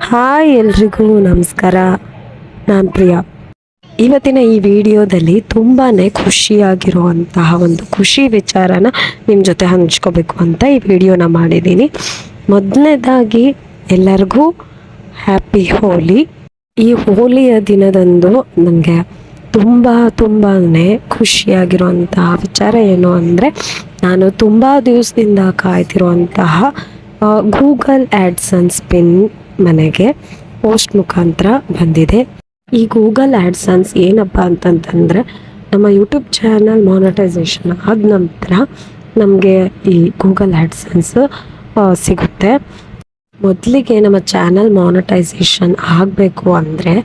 Hi ಎಲ್ರಿಗೂ ನಮಸ್ಕಾರ. ನಾನು ಪ್ರಿಯಾ. ಇವತ್ತಿನ ಈ ವಿಡಿಯೋದಲ್ಲಿ ತುಂಬಾ ಖುಷಿಯಾಗಿರುವಂತಹ ಒಂದು ಖುಷಿ ವಿಚಾರನ ನಿಮ್ಮ ಜೊತೆ ಹಂಚ್ಕೋಬೇಕು ಅಂತ ಈ ವಿಡಿಯೋನ ಮಾಡಿದ್ದೀನಿ. ಮೊದಲನೇದಾಗಿ ಎಲ್ಲರಿಗೂ ಹ್ಯಾಪಿ ಹೋಲಿ. ಈ ಹೋಲಿಯ ದಿನದಂದು ನನಗೆ ತುಂಬಾ ಖುಷಿಯಾಗಿರುವಂತಹ ವಿಚಾರ ಏನು ಅಂದರೆ, ನಾನು ತುಂಬ ದಿವಸದಿಂದ ಕಾಯ್ತಿರುವಂತಹ ಗೂಗಲ್ ಆ್ಯಡ್ಸನ್ಸ್ ಪಿನ್ ಮನೆಗೆ ಪೋಸ್ಟ್ ಮುಖಾಂತರ ಬಂದಿದೆ. ಈ ಗೂಗಲ್ ಆ್ಯಡ್ಸನ್ಸ್ ಏನಪ್ಪ ಅಂತಂತಂದರೆ, ನಮ್ಮ ಯೂಟ್ಯೂಬ್ ಚಾನಲ್ ಮಾನಿಟೈಸೇಷನ್ ಆದ ನಂತರ ನಮಗೆ ಈ ಗೂಗಲ್ ಆ್ಯಡ್ಸನ್ಸ್ ಸಿಗುತ್ತೆ. ಮೊದಲಿಗೆ ನಮ್ಮ ಚಾನಲ್ ಮಾನಿಟೈಸೇಷನ್ ಆಗಬೇಕು ಅಂದರೆ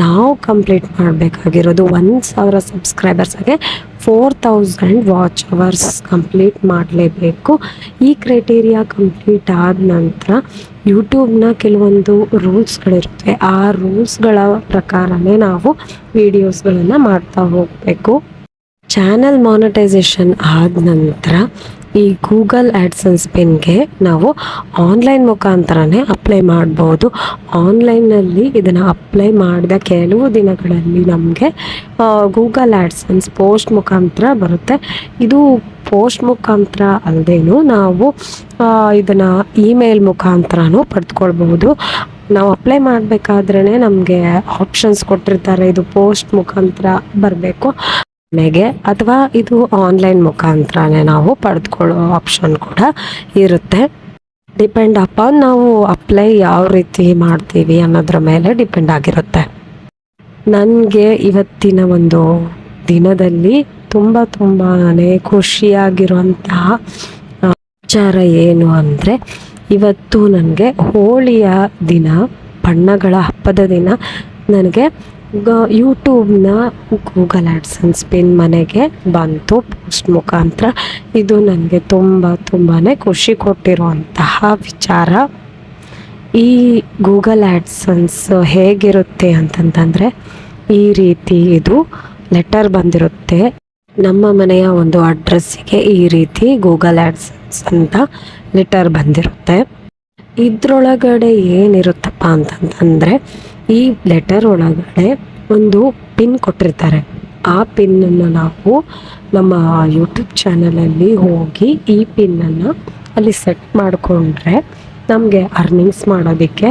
ನಾವು ಕಂಪ್ಲೀಟ್ ಮಾಡಬೇಕಾಗಿರೋದು 1000 ಸಬ್ಸ್ಕ್ರೈಬರ್ಸ್ಗೆ 4000 ವಾಚ್ ಅವರ್ಸ್ ಕಂಪ್ಲೀಟ್ ಮಾಡಲೇಬೇಕು. ಈ ಕ್ರೈಟೀರಿಯಾ ಕಂಪ್ಲೀಟ್ ಆದ ನಂತರ ಯೂಟ್ಯೂಬ್ನ ಕೆಲವೊಂದು ರೂಲ್ಸ್ಗಳಿರುತ್ತೆ. ಆ ರೂಲ್ಸ್ಗಳ ಪ್ರಕಾರನೇ ನಾವು ವಿಡಿಯೋಸ್ಗಳನ್ನು ಮಾಡ್ತಾ ಹೋಗಬೇಕು. ಚಾನಲ್ ಮಾನಿಟೈಸೇಷನ್ ಆದ ನಂತರ ಈ ಗೂಗಲ್ ಆ್ಯಡ್ಸನ್ಸ್ ಪಿನ್ಗೆ ನಾವು ಆನ್ಲೈನ್ ಮುಖಾಂತರನೇ ಅಪ್ಲೈ ಮಾಡ್ಬೋದು. ಆನ್ಲೈನಲ್ಲಿ ಇದನ್ನು ಅಪ್ಲೈ ಮಾಡಿದ ಕೆಲವು ದಿನಗಳಲ್ಲಿ ನಮಗೆ ಗೂಗಲ್ ಆ್ಯಡ್ಸನ್ಸ್ ಪೋಸ್ಟ್ ಮುಖಾಂತರ ಬರುತ್ತೆ. ಇದು ಪೋಸ್ಟ್ ಮುಖಾಂತರ ಅಲ್ಲದೇನು ನಾವು ಇದನ್ನು ಇಮೇಲ್ ಮುಖಾಂತರನೂ ಪಡೆದುಕೊಳ್ಬಹುದು. ನಾವು ಅಪ್ಲೈ ಮಾಡಬೇಕಾದ್ರೇ ನಮಗೆ ಆಪ್ಷನ್ಸ್ ಕೊಟ್ಟಿರ್ತಾರೆ, ಇದು ಪೋಸ್ಟ್ ಮುಖಾಂತರ ಬರಬೇಕು ಮನೆಗೆ ಅಥವಾ ಇದು ಆನ್ಲೈನ್ ಮುಖಾಂತರನೇ ನಾವು ಪಡೆದುಕೊಳ್ಳೋ ಆಪ್ಷನ್ ಕೂಡ ಇರುತ್ತೆ. ಡಿಪೆಂಡ್ ಅಪಾನ್ ನಾವು ಅಪ್ಲೈ ಯಾವ ರೀತಿ ಮಾಡ್ತೀವಿ ಅನ್ನೋದ್ರ ಮೇಲೆ ಡಿಪೆಂಡ್ ಆಗಿರುತ್ತೆ. ನನಗೆ ಇವತ್ತಿನ ಒಂದು ದಿನದಲ್ಲಿ ತುಂಬಾ ಖುಷಿಯಾಗಿರುವಂತಹ ವಿಚಾರ ಏನು ಅಂದರೆ, ಇವತ್ತು ನನಗೆ ಹೋಳಿಯ ದಿನ, ಬಣ್ಣಗಳ ಹಬ್ಬದ ದಿನ, ನನಗೆ ಯೂಟ್ಯೂಬ್ನ ಗೂಗಲ್ ಆ್ಯಡ್ಸನ್ಸ್ ಪಿನ್ ಮನೆಗೆ ಬಂತು ಪೋಸ್ಟ್ ಮುಖಾಂತರ. ಇದು ನನಗೆ ತುಂಬಾ ಖುಷಿ ಕೊಟ್ಟಿರುವಂತಹ ವಿಚಾರ. ಈ ಗೂಗಲ್ ಆ್ಯಡ್ಸನ್ಸ್ ಹೇಗಿರುತ್ತೆ ಅಂತಂತಂದರೆ, ಈ ರೀತಿ ಇದು ಲೆಟರ್ ಬಂದಿರುತ್ತೆ. ನಮ್ಮ ಮನೆಯ ಒಂದು ಅಡ್ರೆಸ್ಸಿಗೆ ಈ ರೀತಿ ಗೂಗಲ್ ಆ್ಯಡ್ಸನ್ಸ್ ಅಂತ ಲೆಟರ್ ಬಂದಿರುತ್ತೆ. ಇದ್ರೊಳಗಡೆ ಏನಿರುತ್ತಪ್ಪ ಅಂತಂತಂದರೆ, ಈ ಲೆಟರ್ ಒಳಗಡೆ ಒಂದು ಪಿನ್ ಕೊಟ್ಟಿರ್ತಾರೆ. ಆ ಪಿನ್ನನ್ನು ನಾವು ನಮ್ಮ ಯೂಟ್ಯೂಬ್ ಚಾನಲಲ್ಲಿ ಹೋಗಿ ಈ ಪಿನ್ನನ್ನು ಅಲ್ಲಿ ಸೆಟ್ ಮಾಡಿಕೊಂಡ್ರೆ ನಮಗೆ ಅರ್ನಿಂಗ್ಸ್ ಮಾಡೋದಕ್ಕೆ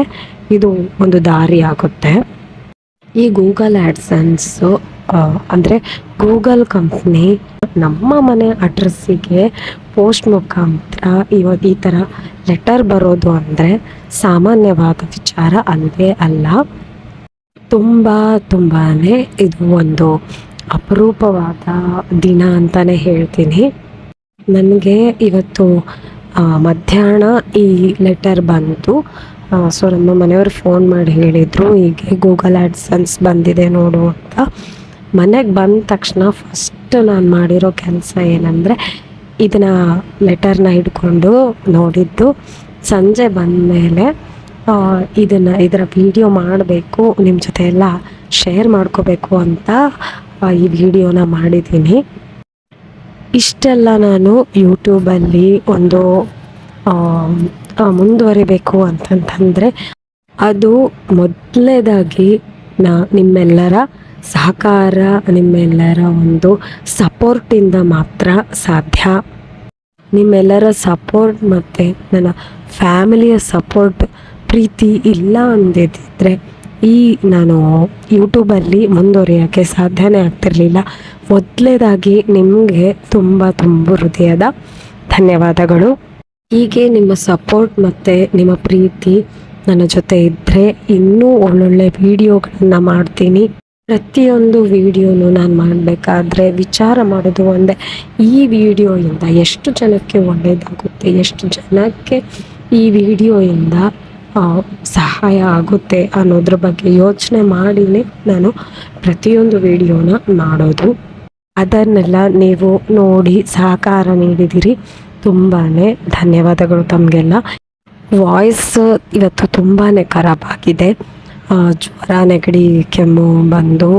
ಇದು ಒಂದು ದಾರಿ ಆಗುತ್ತೆ. ಈ ಗೂಗಲ್ ಆ್ಯಡ್ಸನ್ಸು ಅಂದರೆ ಗೂಗಲ್ ಕಂಪ್ನಿ ನಮ್ಮ ಮನೆ ಅಡ್ರೆಸ್ಸಿಗೆ ಪೋಸ್ಟ್ ಮುಖಾಂತರ ಈ ಥರ ಲೆಟರ್ ಬರೋದು ಅಂದರೆ ಸಾಮಾನ್ಯವಾದ ವಿಚಾರ ಅಲ್ಲವೇ ಅಲ್ಲ. ತುಂಬಾ ಇದು ಒಂದು ಅಪರೂಪವಾದ ದಿನ ಅಂತಲೇ ಹೇಳ್ತೀನಿ. ನನಗೆ ಇವತ್ತು ಮಧ್ಯಾಹ್ನ ಈ ಲೆಟರ್ ಬಂತು. ಸೊ ನಮ್ಮ ಮನೆಯವರು ಫೋನ್ ಮಾಡಿ ಹೇಳಿದರು, ಹೀಗೆ ಗೂಗಲ್ ಆ್ಯಡ್ಸನ್ಸ್ ಬಂದಿದೆ ನೋಡು ಅಂತ. ಮನೆಗೆ ಬಂದ ತಕ್ಷಣ ಫಸ್ಟ್ ನಾನು ಮಾಡಿರೋ ಕೆಲಸ ಏನಂದರೆ, ಇದನ್ನು ಲೆಟರ್ನ ಹಿಡ್ಕೊಂಡು ನೋಡಿದ್ದು. ಸಂಜೆ ಬಂದಮೇಲೆ ಇದರ ವಿಡಿಯೋ ಮಾಡಬೇಕು, ನಿಮ್ಮ ಜೊತೆ ಎಲ್ಲ ಶೇರ್ ಮಾಡ್ಕೋಬೇಕು ಅಂತ ಈ ವಿಡಿಯೋನ ಮಾಡಿದ್ದೀನಿ. ಇಷ್ಟೆಲ್ಲ ನಾನು ಯೂಟ್ಯೂಬಲ್ಲಿ ಒಂದು ಮುಂದುವರಿಬೇಕು ಅಂತಂತಂದರೆ ಅದು ಮೊದಲನೇದಾಗಿ ನಿಮ್ಮೆಲ್ಲರ ಸಹಕಾರ, ನಿಮ್ಮೆಲ್ಲರ ಒಂದು ಸಪೋರ್ಟಿಂದ ಮಾತ್ರ ಸಾಧ್ಯ. ನಿಮ್ಮೆಲ್ಲರ ಸಪೋರ್ಟ್ ಮತ್ತು ನನ್ನ ಫ್ಯಾಮಿಲಿಯ ಸಪೋರ್ಟ್, ಪ್ರೀತಿ ಇಲ್ಲ ಅಂದಿದ್ದರೆ ನಾನು ಯೂಟ್ಯೂಬಲ್ಲಿ ಮುಂದುವರಿಯೋಕ್ಕೆ ಸಾಧ್ಯನೇ ಆಗ್ತಿರಲಿಲ್ಲ. ಮೊದಲನೇದಾಗಿ ನಿಮಗೆ ತುಂಬ ಹೃದಯದ ಧನ್ಯವಾದಗಳು. ಹೀಗೆ ನಿಮ್ಮ ಸಪೋರ್ಟ್ ಮತ್ತು ನಿಮ್ಮ ಪ್ರೀತಿ ನನ್ನ ಜೊತೆ ಇದ್ದರೆ ಇನ್ನೂ ಒಳ್ಳೊಳ್ಳೆ ವಿಡಿಯೋಗಳನ್ನು ಮಾಡ್ತೀನಿ. ಪ್ರತಿಯೊಂದು ವಿಡಿಯೋನು ನಾನು ಮಾಡಬೇಕಾದ್ರೆ ವಿಚಾರ ಮಾಡೋದು ಒಂದೇ, ಈ ವಿಡಿಯೋಯಿಂದ ಎಷ್ಟು ಜನಕ್ಕೆ ಒಳ್ಳೆಯದಾಗುತ್ತೆ, ಎಷ್ಟು ಜನಕ್ಕೆ ಈ ವಿಡಿಯೋಯಿಂದ ಸಹಾಯ ಆಗುತ್ತೆ ಅನ್ನೋದ್ರ ಬಗ್ಗೆ ಯೋಚನೆ ಮಾಡಿನೇ ನಾನು ಪ್ರತಿಯೊಂದು ವಿಡಿಯೋನ ಮಾಡೋದು. ಅದನ್ನೆಲ್ಲ ನೀವು ನೋಡಿ ಸಹಕಾರ ನೀಡಿದಿರಿ. ತುಂಬಾ ಧನ್ಯವಾದಗಳು ತಮಗೆಲ್ಲ. ವಾಯ್ಸ್ ಇವತ್ತು ತುಂಬಾ ಖರಾಬ್ ಆಗಿದೆ. ಜ್ವರ, ನೆಗಡಿ, ಕೆಮ್ಮು ಬಂದು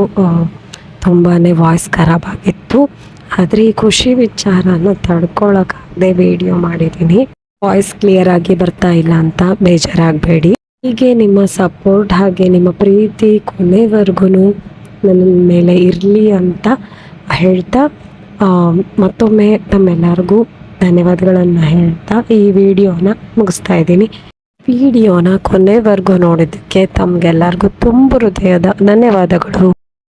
ತುಂಬಾ ವಾಯ್ಸ್ ಖರಾಬ್ ಆಗಿತ್ತು. ಆದರೆ ಈ ಖುಷಿ ವಿಚಾರನ ತಡ್ಕೊಳಕ್ಕಾಗದೆ ವಿಡಿಯೋ ಮಾಡಿದ್ದೀನಿ. ವಾಯ್ಸ್ ಕ್ಲಿಯರ್ ಆಗಿ ಬರ್ತಾ ಇಲ್ಲ ಅಂತ ಬೇಜಾರಾಗಬೇಡಿ. ಹೀಗೆ ನಿಮ್ಮ ಸಪೋರ್ಟ್ ಹಾಗೆ ನಿಮ್ಮ ಪ್ರೀತಿ ಕೊನೆವರೆಗೂ ನನ್ನ ಮೇಲೆ ಇರಲಿ ಅಂತ ಹೇಳ್ತಾ ಮತ್ತೊಮ್ಮೆ ತಮ್ಮೆಲ್ಲರಿಗೂ ಧನ್ಯವಾದಗಳನ್ನು ಹೇಳ್ತಾ ಈ ವಿಡಿಯೋನ ಮುಗಿಸ್ತಾ ಇದ್ದೀನಿ. ವಿಡಿಯೋನ ಕೊನೆವರೆಗೂ ನೋಡಿದ್ದಕ್ಕೆ ತಮಗೆಲ್ಲರಿಗೂ ತುಂಬ ಹೃದಯದ ಧನ್ಯವಾದಗಳು.